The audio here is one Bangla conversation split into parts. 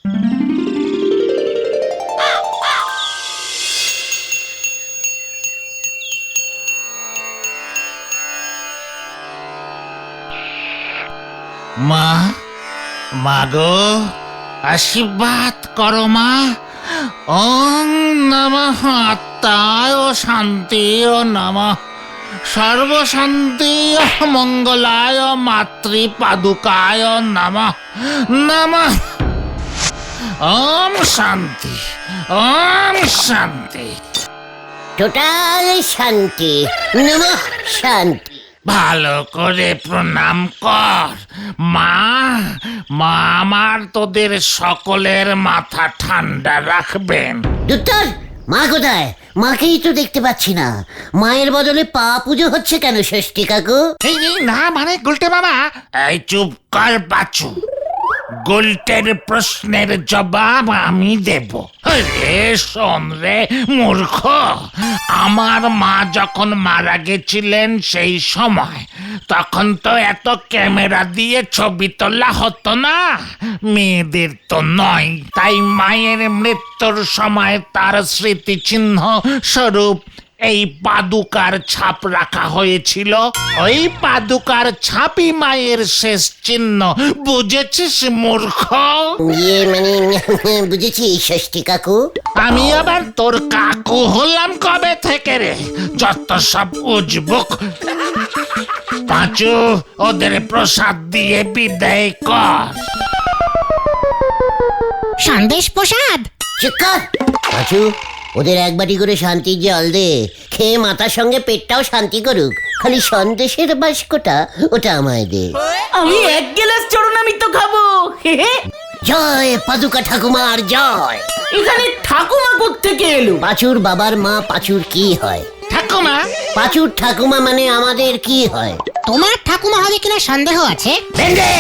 মা, মাগো আশীর্বাদ করো মা। ওং নমঃ আত্মায় শান্তি ও নমঃ সর্বশান্তি মঙ্গলায় মাতৃ পাদুকায় নমঃ নমঃ। ওম শান্তি, ওম শান্তি। টোটাল শান্তি, নমঃ শান্তি। ভালো করে প্রণাম কর মা। মা আমার তোদের সকলের মাথা ঠান্ডা রাখবেন। দুত্তর, মা কোথায়? মাকেই তো দেখতে পাচ্ছি না। মায়ের বদলে পা পুজো হচ্ছে কেন ষষ্ঠী কাকু? এই না মানে গুলটে মামা। এই চুপ কর বাচু, গুলটের প্রশ্নের জবাব আমি দেব। রে শোন রে মূর্খ, আমার মা যখন মারা গেছিলেন সেই সময় তখন তো এত ক্যামেরা দিয়ে ছবি তোলা হতো না, মেয়েদের তো নয়। তাই মায়ের মৃত্যুর সময় তার স্মৃতিচিহ্ন স্বরূপ এই পাদুকার ছাপ রাখা হয়েছিল। ওই পাদুকার ছাপই মায়ের শেষ চিহ্ন, বুঝেছিস মূর্খ? মানে বুঝেছি ষষ্ঠী কাকু। আমি আবার তোর কাকু হলাম কবে থেকে রে? যত সব উজবুক। পাঁচু, ওদের প্রসাদ দিয়ে বিদায় কর। সন্দেশ প্রসাদ। চিৎকার পাঁচু, ওদের এক বাটি করে শান্তির জল দে, খেয়ে মাথার সঙ্গে পেটটাও শান্তি করুক। খালি সন্দেশের বাস্কটা ওটা আমায় দে। আমি এক গ্লাস চরণামৃত খাবো। জয় পাদুকা ঠাকুমার জয়। এখানে ঠাকুমা কোত্থেকে এলো? পাঁচুর বাবার মা পাঁচুর কি হয়? ঠাকুমা? পাঁচুর ঠাকুমা মানে আমাদের কি হয়? তোমার ঠাকুমা হবে কিনা সন্দেহ আছে। ভেন্ডে!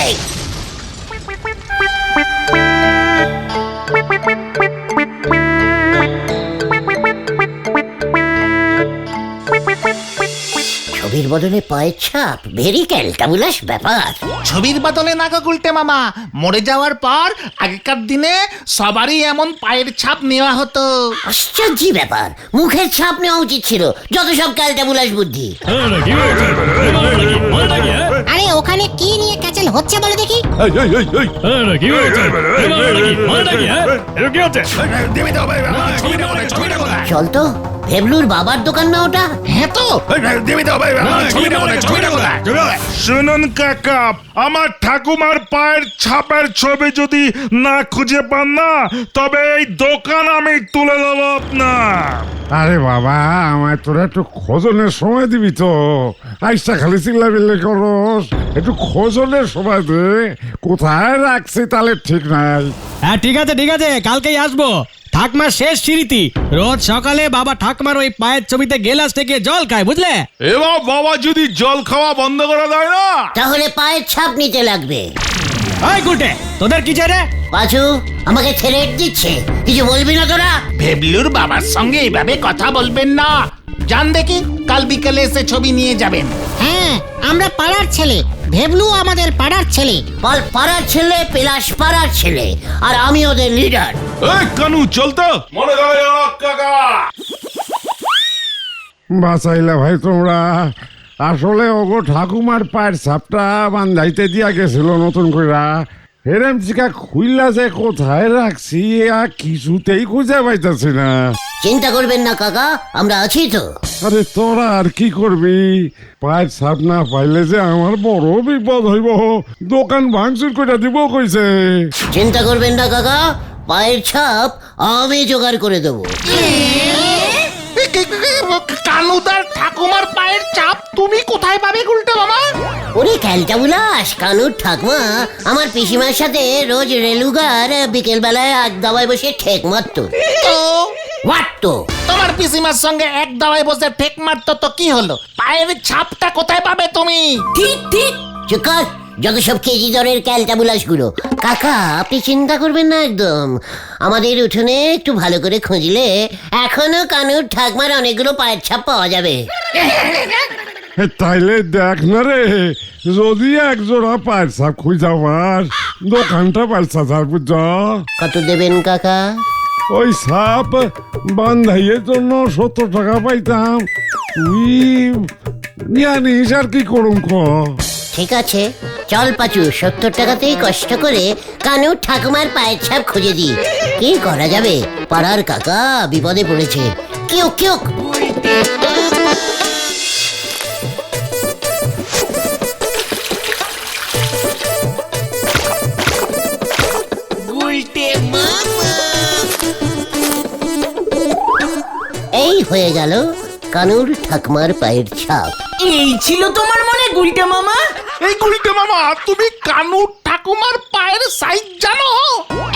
ছবির বদলে পায়ের ছাপ, ভেরি ক্যালটাবুলাস ব্যাপার। ছবির বদলে না গো গুলটে মামা, মরে যাওয়ার পর আগেকার দিনে সবারই এমন পায়ের ছাপ নেওয়া হতো। আশ্চর্য ব্যাপার, মুখের ছাপ নেওয়া উচিত ছিল। যত সব ক্যালটাবুলাস বুদ্ধি। আরে ওখানে কি নিয়ে ক্যাচেল হচ্ছে বলে দেখি। চল তো, ভেবলুর বাবার দোকান না ওটা? হ্যাঁ তো। শুনুন কাকা, আমার ঠাকুমার পায়ের ছাপের ছবি যদি না খুঁজে পান না, তবে এই দোকান আমি তুলে দেবো আপনার। আরে বাবা, আমায় তোরা একটু খোঁজনের সময় দিবি তো? আইসা খালি চিল্লাবিল্লি করস, একটু খোঁজনের সময় দে। কোথায় রাখছি তাহলে ঠিক নাই। হ্যাঁ ঠিক আছে ঠিক আছে, কালকেই আসবো। ঠাকমার শেষ স্মৃতি, রোজ সকালে বাবা ঠাকমার ওই পায়ের ছবিতে গেলাস থেকে জল খায়, বুঝলে? এবার বাবা যদি জল খাওয়া বন্ধ করে দেয় না, তাহলে পায়ের ছাপ নিতে লাগবে। ওই গুটে, তোদের কি চাই রে? পাঁচু আমাকে থ্রেট দিচ্ছে, কিছু বলবি না তোরা? ভেবলুর বাবার সঙ্গে এইভাবে কথা বলবেন না। জান দেখি, কাল বিকেলে এসে ছবি নিয়ে যাবেন। হ্যাঁ, আমরা পাড়ার ছেলে, ভেবলু আমাদের পাড়ার ছেলে। পাড়ার ছেলে, পেলাশ পাড়ার ছেলে, আর আমি ওদের লিডার। এই কানু চল তো। মনে করে কাকা বাঁচাইলা ভাই তোমরা। আসলে ওগো ঠাকুমার পায়ের ছাপটা বান্ধাইতে দিয়া গেছিল নতুন কইরা। হেরেম চিকা খুইলা যে কোথায় রাখছি আর কিছুতেই খুঁজে পাইতেছি না। চিন্তা করবেন না কাকা, আমরা আছি তো। আরে তোরা আর কি করবি? পায়ের ছাপ না পাইলে যে আমার বড় বিপদ হইব। দোকান ভাঙচুর করে দিব কইছে। চিন্তা করবেন না কাকা, পায়ের ছাপ আমি জোগাড় করে দেবো। কানুদার ঠাকুমার পায়ের ছাপ তুমি কোথায় পাবে গুলটে মামা? ওরে ক্যালটাবুলাস, কানুর ঠাকুমা আমার পিসিমার সাথে রোজ রেলুগার বিকেল বেলায় এক দাওয়ায় বসে ঠেক মারতো। মারতো? তোমার পিসিমার সঙ্গে এক দাওয়ায় বসে ঠেক মারতো তো কি হলো? পায়ের ছাপটা কোথায় পাবে তুমি? ঠিক ঠিক। চুকার, যত সব কেজি দরের ক্যালটাবুলাস গুলো। কাকা আপনি চিন্তা করবেন না একদম। আমাদের উঠোনে একটু ভালো করে খুঁজলে এখনো কানুর ঠাকমার অনেকগুলো পায়ের ছাপ পাওয়া যাবে। তাইলে দেখ না রে, যদি এক জোড়া পায়ের ছাপ খুঁজা পার, দোকানটা পাল্সা ছাড় বুঝ। কত দেবেন কাকা? ওই সাপ বান্ধাইয়ের জন্য 70 টাকা পাইতাম, তুই জানিস আর কি করুম ক। ঠিক আছে, চল পাচু, 70 টাকাতেই কষ্ট করে কানু ঠাকুমার পায়ের ছাপ খুঁজে দিই। কি করা যাবে, পাড়ার কাকা বিপদে পড়েছে। কিউক কিউক। এই হয়ে গেল কানুর ঠাকুমার পায়ের ছাপ। এই ছিল তোমার মনে গুলটে মামা? এই গুলটে মামা, তুমি কানু ঠাকুমার পায়ের সাইজ জানো?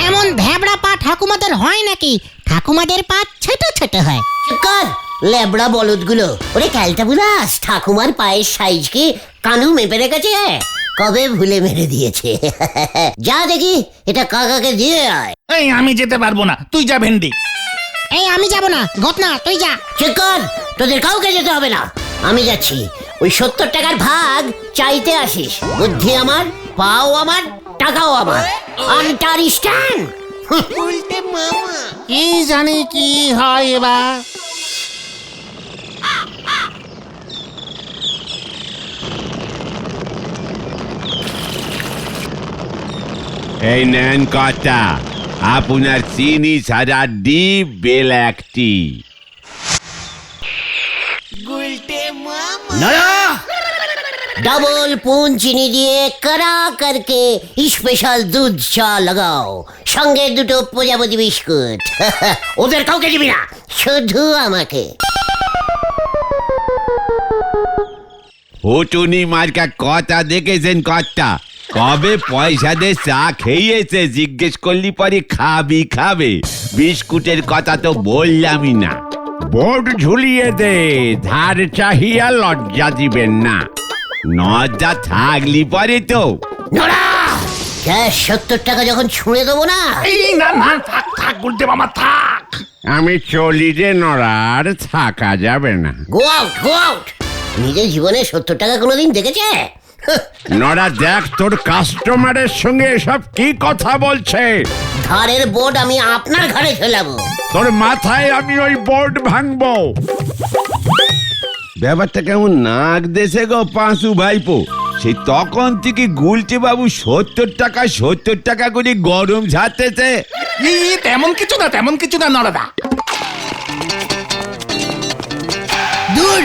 এমন ভ্যাবড়া পা ঠাকুমাদের হয় নাকি? ঠাকুমাদের পা ছোট ছোট হয়। কর লেবড়া বলদগুলো। ওরে ক্যালটা বুলাস, ঠাকুমার পায়ের সাইজ কি কানু মেপে রেখেছে? কবে ভুলে মেরে দিয়েছে। যা দেখি এটা কাকাকে দিয়ে আয়। এই আমি যেতে পারবো না, তুই যা ভেন্ডি। এই আমি যাব না, ঘটনা তুই যা। ঠিক কর, তোদের কাউকে যেতে হবে না, আমি যাচ্ছি। ওই 70 টাকার ভাগ চাইতে আসিস। বুদ্ধি আমার, পাও আমার, টাকাও আমার। আন্ডারস্ট্যান্ড? কি জানি কি হয় এবার। এই নেন কটা, আপনার চিনি ছাড়া ডিপ বেল একটি। डबल पून चीनी दिए कड़ा करके स्पेशल दूध चा लगाओ, संगे दुटो प्रजापति बिस्कुट। ওদের কাউকে দিবি না, শুধু আমাকে। হুটুনি মার্কা কথা দেখেছেন কটা? কবে পয়সা দিয়ে চা খেয়েছে জিজ্ঞেস করলি পরে খাবি খাবে, বিস্কুটের কথা তো বললামই না। বোর্ড ঝুলিয়ে দে, ধার চাহিয়া লজ্জা দিবেন না। লজ্জা থাকলি পরে তো নোরা, 70 টাকা যখন ছুঁড়ে দেবো না। এই না না, থাক থাক গুলটে মামা থাক। আমি চলি রে নড়ার, থাকা যাবে না। Go out, go out. নিজের জীবনে 70 টাকা কোনোদিন দেখেছে? নড়া দেখ, তোর কাস্টমারের সঙ্গে এসব কি কথা বলছে। ধারের বোর্ড আমি আপনার ঘরে ঝোলাবো। তোর মাথায় আমি ওই বোর্ড ভাঙবো। ব্যাপারটা কেমন নাক দেশে গো পাঁচু ভাইপো। সেই তখন থেকে গুলটে বাবু 70 টাকা করে গরম ঝাড়তেছে। তেমন কিছু না, তেমন কিছু না নরদা। দূর,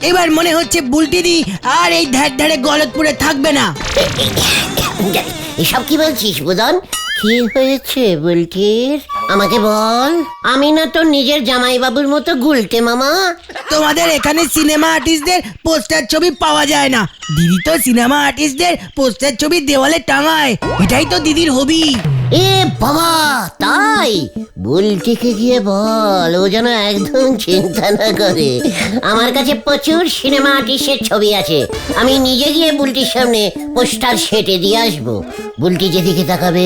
এবার মনে হচ্ছে বুলটিদি আর এই ধার ধারে গলতপুরে থাকবে না। এসব কি বলছিস বুদন? কি হয়েছে বুলটির? আমাকে বল। আমি না তো নিজের জামাইবাবুর মতো গুলটে মামা। তোমাদের এখানে সিনেমা আর্টিস্টদের পোস্টার ছবি পাওয়া যায় না। দিদি তো সিনেমা আর্টিস্টদের পোস্টার ছবি দেওয়ালে টাঙায়, এটাই তো দিদির হবি। এ বাবা, তাই? বুলটিকে গিয়ে বল ও যেন একদম চিন্তা না করে। আমার কাছে প্রচুর সিনেমা আর্টিস্টের ছবি আছে, আমি নিজে গিয়ে বুলটির সামনে পোস্টার সেটে দিয়ে আসবো। বুলটি যেদিকে তাকাবে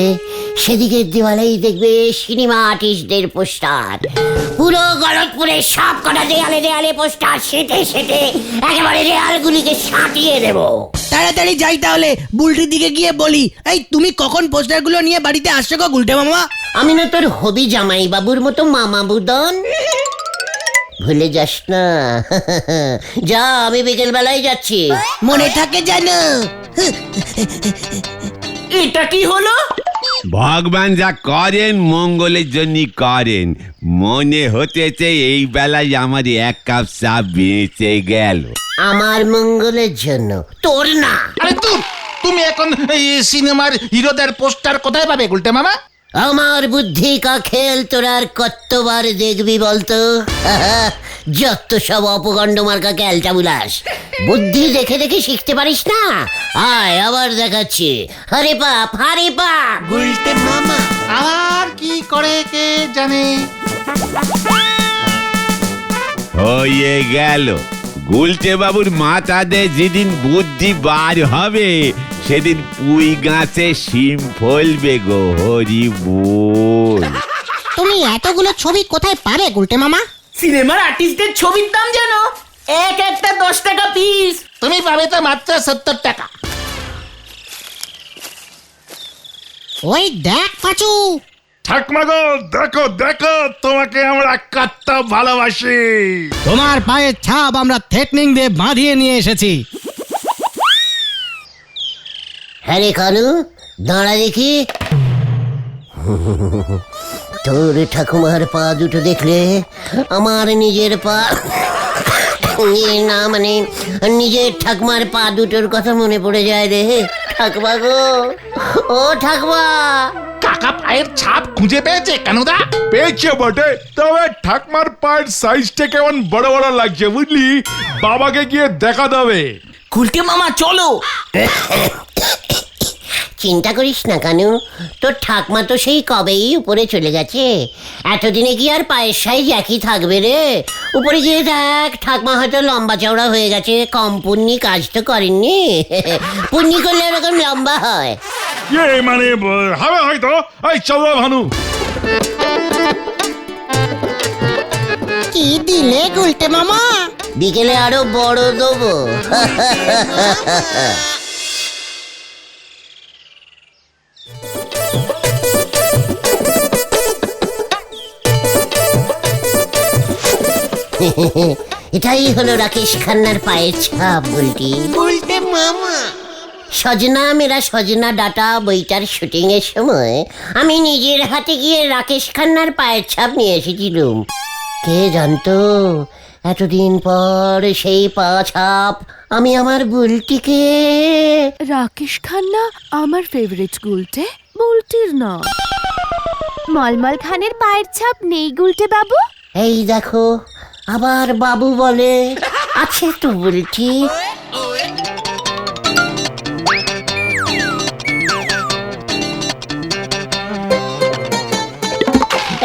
সেদিকে দেওয়ালেই দেখবে সিনেমা আর্টিস্টদের পোস্টার। পুরো গলতপুরে সব কটা দেয়ালে দেয়ালে পোস্টার সেটে সেটে একেবারে দেয়ালগুলিকে সাঁটিয়ে দেবো। তাড়াতাড়ি যাই তাহলে, বুলটির দিকে গিয়ে বলি, এই তুমি কখন পোস্টারগুলো নিয়ে বাড়িতে আসছো গো গুলটে মামা? আমি না তোর হবি জামাই বাবুর মতো মামা বুদন, ভুলে যাস না। যা, আমি বিকেল বেলায় যাচ্ছি। মনে থাকে জানো। এটা কি হলো? ভগবান যা করেন মঙ্গলের জন্য করেন। মনে হতেছে এই বেলায় আমার এক কাপ চা বেঁচে গেল। আমার মঙ্গলের জন্য, তোর না। আরে তুমি এখন এই সিনেমার হিরোদের পোস্টার কোথায় পাবে গুলটে মামা? আমার বুদ্ধি কা খেল তোর আর কতবার দেখবি বলতো? যত সব অপগণ্ড মার্কা ক্যালটা বুলাস। বুদ্ধি দেখে দেখে শিখতে পারিস না? আয় আবার দেখাচ্ছি। হরে পাপ, হরে পাপ। গুলটে মামা আর কি করে কে জানে। হয়ে গেল। গুলটে বাবুর মাথাতে যেদিন বুদ্ধি বার হবে সেদিন পুই গাছে শিম ফলবে গো। হরি বল। তুমি এতগুলো ছবি কোথায় পাবে গুলটে মামা? সিনেমার আর্টিস্টদের ছবির দাম জানো? এক একটা 10 টাকা পিস। তুমি পাবে তো মাত্র 70 টাকা। ওই দেখ পাচু, ঠাকমা গো, দেখো দেখো, তোমাকে আমরা কত ভালোবাসি। তোমার পায়ের ছাপ আমরা থ্রেটনিং দিয়ে বাঁধিয়ে নিয়ে এসেছি। হ্যাঁ রে কানু, দাঁড়া দেখি। তোর ঠাকুমার পা দুটো দেখলে আমার নিজের পা না, মানে নিজের ঠাকুমার পা দুটোর কথা মনে পড়ে যায় রে। ঠাকুমা গো, ও ঠাকুমা। কাকা পায়ের ছাপ খুঁজে পেয়েছে কানুদা? পেয়েছে বটে, তবে ঠাকমার পায়ের সাইজটা কেমন বড় বড় লাগছে বুঝলি, বাবাকে গিয়ে দেখা দেবে। গুলটে মামা চলো। চিন্তা করিস না কানু, তোর ঠাকমা তো সেই কবেই উপরে চলে গেছে। এতদিনে কি আর পায়ের সাইজ একই থাকবে রে? উপরে গিয়ে দেখ, ঠাকমা হয়তো লম্বা চওড়া হয়ে গেছে, কম পুণ্যি কাজ তো করেননি। পুণ্যি করলে এরকম লম্বা হয়। মানে হবে হয়তো। এই চলো ভানু। কি দিলে গুলটে মামা? বিকেলে আরো বড় দেবো। এটাই হলো রাকেশ খান্নার পায়ের ছাপ বলটি। গুলটে মামা, সজনা মেরা সজনা ডাটা বইটার শুটিং এর সময় আমি নিজের হাতে গিয়ে রাকেশ খান্নার পায়ের ছাপ নিয়ে এসেছিলুম। কে জানতো এতদিন পর সেই পা ছাপ আমি আমার বুলটিকে। রাকেশ খান্না আমার ফেভারিট গুলটে, বুলটির না। মলমল খানের পায়ের ছাপ নেই গুলটে বাবু? এই দেখো, আবার বাবু বলে। আছে তো বুলটি।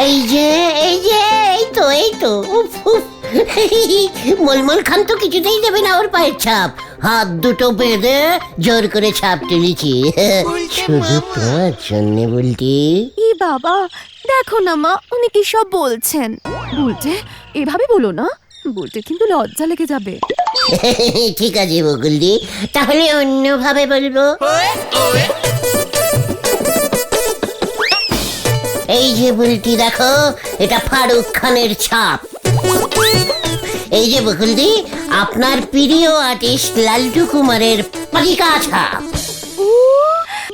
এই যে এই যে এই তো এই তো, উফ উফ। মলমল খান তো কিছুতেই দেবে না ওর পায়ের ছাপ। হাত দুটো বেঁধে জোর করে ছাপ তুলেছি, শুধু তোমার জন্যে বলটি। ই বাবা, দেখো না মা, উনি কি সব বলছেন। বুলটে, এভাবে বলো না, বুলটে কিন্তু লজ্জা লেগে যাবে। ঠিক আছে বকুলদি, তাহলে অন্যভাবে বলবো। এই যে বুলটি দেখো, এটা ফারুক খানের ছাপ। এই যে বকুলদি, আপনার প্রিয় আর্টিস্ট লালটু কুমারের পালিকা ছাপ। ও,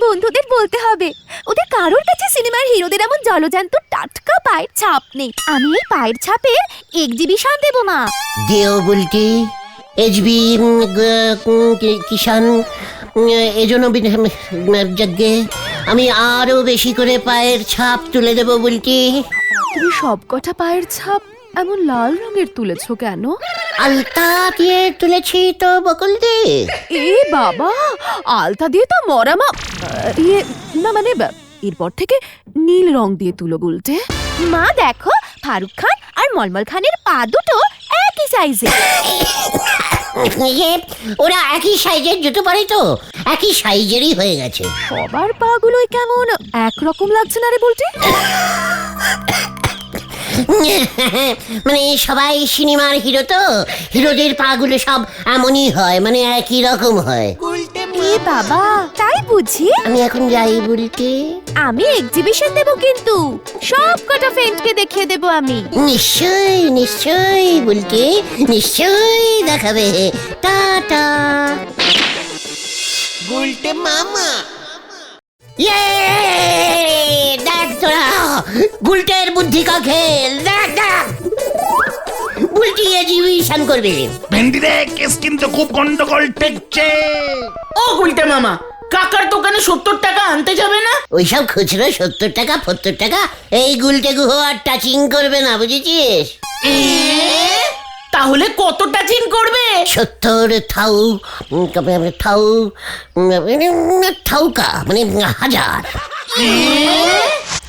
বন্ধুদের বলতে হবে, ওদের কারোর কাছে সিনেমার হিরোদের এমন জলজান্ত টাটকা পায়ের ছাপ নেই। আমি এই পায়ের ছাপের এক্সিবিশন দেব মা। দেও বুলটি, এইচবি কিষান, এজন্য যজ্ঞে আমি আরো বেশি করে পায়ের ছাপ তুলে দেব বুলটি। তুমি সব কটা পায়ের ছাপ এমন লাল রঙের তুলেছো কেন? আলতা দিয়ে তুলেছি তো বকুলদি। এ বাবা, আলতা দিয়ে তো মরা মা, ইয়ে না মানে এরপর থেকে নীল রং দিয়ে তুলো গুলটে। মা দেখো, ফারুক খান আর মলমল খানের পা দুটো একই সাইজে। ওরা একই সাইজের জুতো পরে তো, একই সাইজেরই হয়ে গেছে। সবার পা গুলোই কেমন একরকম লাগছে না রে বুলটে? মানে সবাই সিনেমার হিরো তো, হিরোদের পা গুলো সব এমনই হয়, মানে একই রকম হয়। এ বাবা, তাই বুঝি? আমি এখন যাই বুলটি। আমি এক্সিবিশন দেব কিন্তু, সব কটা ফ্রেন্ডকে দেখিয়ে দেব আমি। নিশ্চয়ই নিশ্চয়ই বুলটি, নিশ্চয়ই দেখাবে। টাটা। গুলটে মামা। ইয়ে, দেখ তোরা, গুলটের বুদ্ধি কা খেল। দেখ দেখ, বুলটি এক্সিবিশন করবে। ভেন্ডি রে, কেস কিন্তু খুব গন্ডগোল ঠেকছে। ও গুলটে মামা, কাকার দোকানে 70 টাকা আনতে যাবে না? ওইসব খুচরো 70 টাকা 70 টাকা এই গুলটে গুহ আর টাচিং করবে না, বুঝেছিস? তাহলে কত টাচিং করবে? 70 ঠাউকা মানে 1000।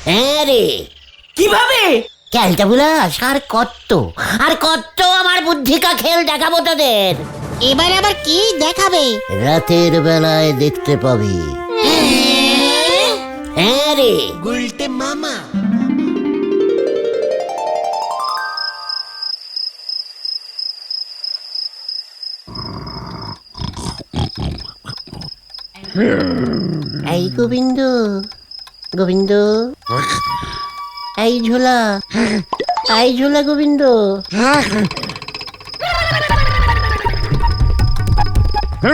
হ্যাঁ রে, কিভাবে? ক্যালটা বুলাস, আর কত আমার বুদ্ধি কা খেল দেখাবো তোদের। এবার আবার কি দেখাবে? রাতের বেলায় দেখতে পাবি। হ্যাঁ রে। গুলটে মামা। এই গোবিন্দ, গোবিন্দ, এই ঝোলা, এই ঝোলা গোবিন্দ।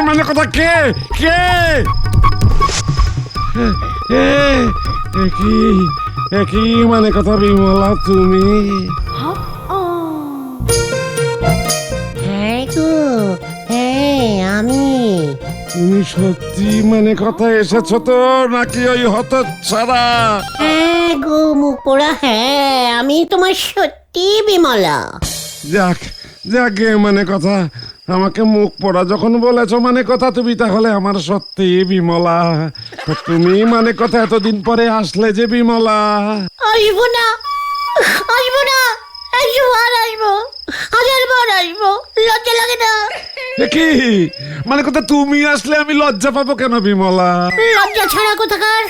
মানে কথা কে কে একই মানে কথা বিমলা তুমি? হ্যাঁ গো, হ্যাঁ আমি। তুমি সত্যি মানে কথা এসেছো তো নাকি ওই হতচ্ছাড়া? হ্যাঁ গো মুখ পোড়া, হ্যাঁ আমি তোমার সত্যি বিমলা। যাক যাকে মানে কথা, আমাকে মুখ পড়া যখন বলেছো মানে কথা তুমি তাহলে আমার সত্যি বিমলা। তা তুমি মানে কথা এতদিন পরে আসলে যে বিমলা। আসবো না, আসবো না, 100 বার আসবো, 1000 বার আসবো, লজ্জা লাগে না? এ কি মানে কথা, তুমি আসলে আমি লজ্জা পাবো কেন বিমলা? লজ্জা ছাড়া কোথাকার,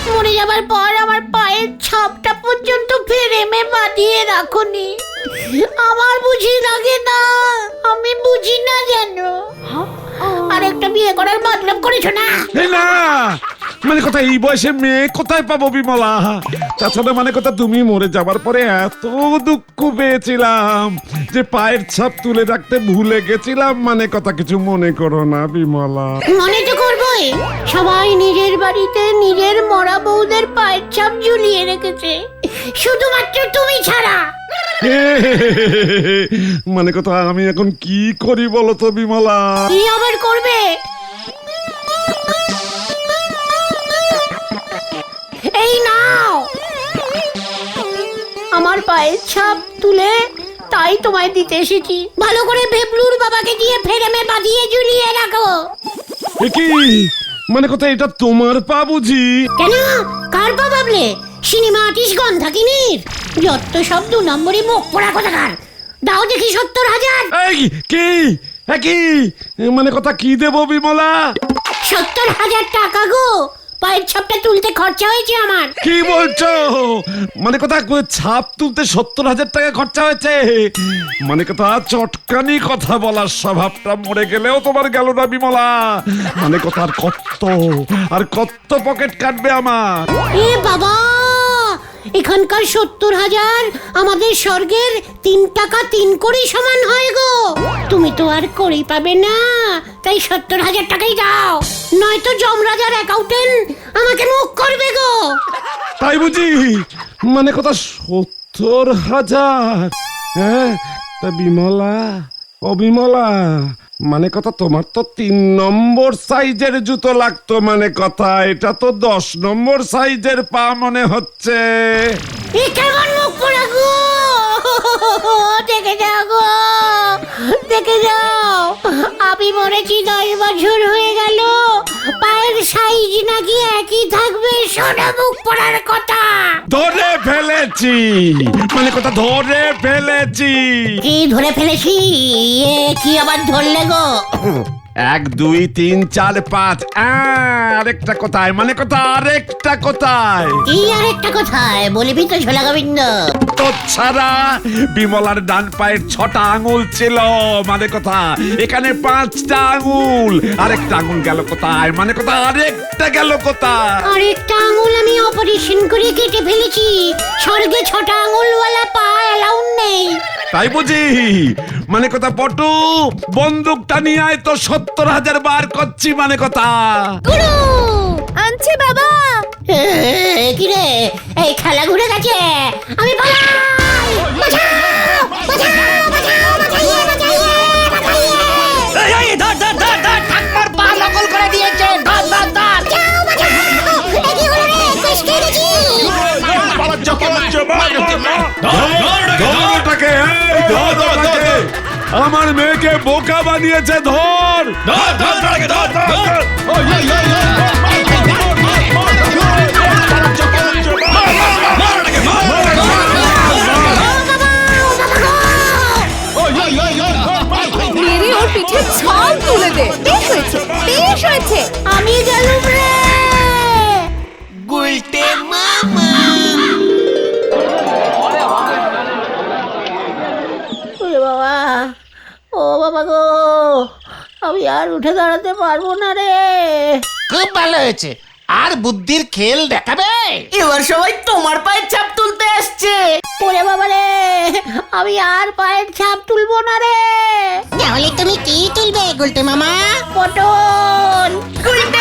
মরে যাবার পর আমার পায়ের ছাপটা পর্যন্ত ফ্রেমে বাঁধিয়ে রাখোনি। আমার বুঝি লাগে না, আমি বুঝি না যেন। আর একটা বিয়ে করার মতলব করেছো না? এই না মানে কথা, এই বয়সে মেয়ে কোথায় পাবো বিমলা? তাছাড়া মানে কথা, তুমি মরে যাবার পরে এত দুঃখ পেয়েছিলাম যে পায়ের ছাপ তুলে রাখতে ভুলে গেছিলাম। মানে কথা কিছু মনে করো না বিমলা। মনে তো করবোই, সবাই নিজের বাড়িতে নিজের মরা বউদের পায়ের ছাপ ঝুলিয়ে রেখেছে, শুধুমাত্র তুমি ছাড়া। মানে কথা, আমি এখন কি করি বলো তো বিমলা? কি আবার করবে? এই নাও আমার পায়ের ছাপ তুলে, তাই তোমায় দিতে এসেছি। ভালো করে ভেবলুর বাবাকে দিয়ে ফ্রেমে বাঁধিয়ে ঝুলিয়ে রাখো। এ কি মানে কথা, এটা তোমার পা বুঝি? কেন, কার পা ভাবলে? সিনেমা আর্টিস্ট গন্ধাকিনীর। যত সব 2 নম্বরই মুখ পোড়া কোথাকার। দাও দেখি 70,000। এই কি কি মানে কথা, কি দেবো বিমলা? 70,000 টাকা গো, পায়ের ছাপটা তুলতে খরচা হয়েছে আমার। কি বলছো? মানে কথা, ছাপ তুলতে 70,000 টাকা খরচা হয়েছে? মানে কথা, চটকানি কথা বলার স্বভাবটা মরে গেলেও তোমার গেল না বিমলা। মানে কথা, আর কত পকেট কাটবে আমার? এ বাবা, এখানকার 70,000 আমাদের স্বর্গের 3 টাকা 3 কোটি সমান হয় গো। তুমি তো আর করেই পাবে না, তাই 70,000 টাকাই দাও, নয়তো যমরাজার অ্যাকাউন্টেন্ট আমাকে মুখ করবে গো। তাই বুঝি? মানে কথা 70,000? হ্যাঁ তা বিমলা, ও বিমলা, মানে কথা তোমার তো 3 নম্বর সাইজের জুতো লাগতো। মানে কথা, এটা তো 10 নম্বর সাইজের পা মনে হচ্ছে। এ কেমন মুখ পোড়া গো, দেখে যাও গো, দেখে যাও। আমি মরেছি 10 বছর হয়ে গেল, পায়ের সাইজ নাকি একই থাকবে। সোনা মুখ পোড়ার কথা। ধরে ফেলেছি, মানে কথা ধরে ফেলেছি। কি ধরে ফেলেছি? এ কি আবার ধরলে গো? 1 2 3 4 5। আরেকটা কোথায়? মানে কথা আরেকটা কোথায়? কি আরেকটা কোথায় বলিবি তো ঝোলা গোবিন্দ? তো ছাড়া বিমলার ডান পায়ের 6টা আঙুল ছিল। মানে কথা, এখানে 5টা আঙুল। আরেকটা আঙুল গেল কোথায়? মানে কথা আরেকটা গেল কোথায়? আরেকটা আঙুল আমি অপারেশন করে কেটে ফেলেছি। স্বর্গে 6টা আঙুলওয়ালা পা অ্যালাউ নেই। তাই বুঝি? মানে কথা পটু, বন্দুকটা নিয়ে আয় তো, 70,000 বার করছি। মানে কথা গুরু আনছে বাবা। কি রে, এই খেলা ঘুরে গেছে, আমি পালাই। বাঁচাও, বাঁচাও, বাঁচাও, বাঁচাইয়ে, বাঁচাইয়ে, বাঁচাইয়ে। ঠাকমার পা নকল করে দিয়েছে। ধর ধর ধর। বাঁচাও, বাঁচাও। এ কি হলো রে, কষ্টে গেছি। ধরটাকে, আমার মেয়েকে বোকা বানিয়েছে। ধর মেরে ওর পিঠে ছাল তুলে দে। বেশ হয়েছে, বেশ হয়েছে। আমি গেলুম রে। ওরে বাবা, ও বাবা গো, আমি আর উঠে দাঁড়াতে পারবো না রে। খুব ভালো হয়েছে। আর বুদ্ধির খেল দেখাবে? এবার সবাই তোমার পায়ের ছাপ তুলতে আসছে। ওরে বাবা রে, আমি আর পায়ের ছাপ তুলবো না রে। তাহলে তুমি কি তুলবে গুলটে মামা? পটল। গুলটে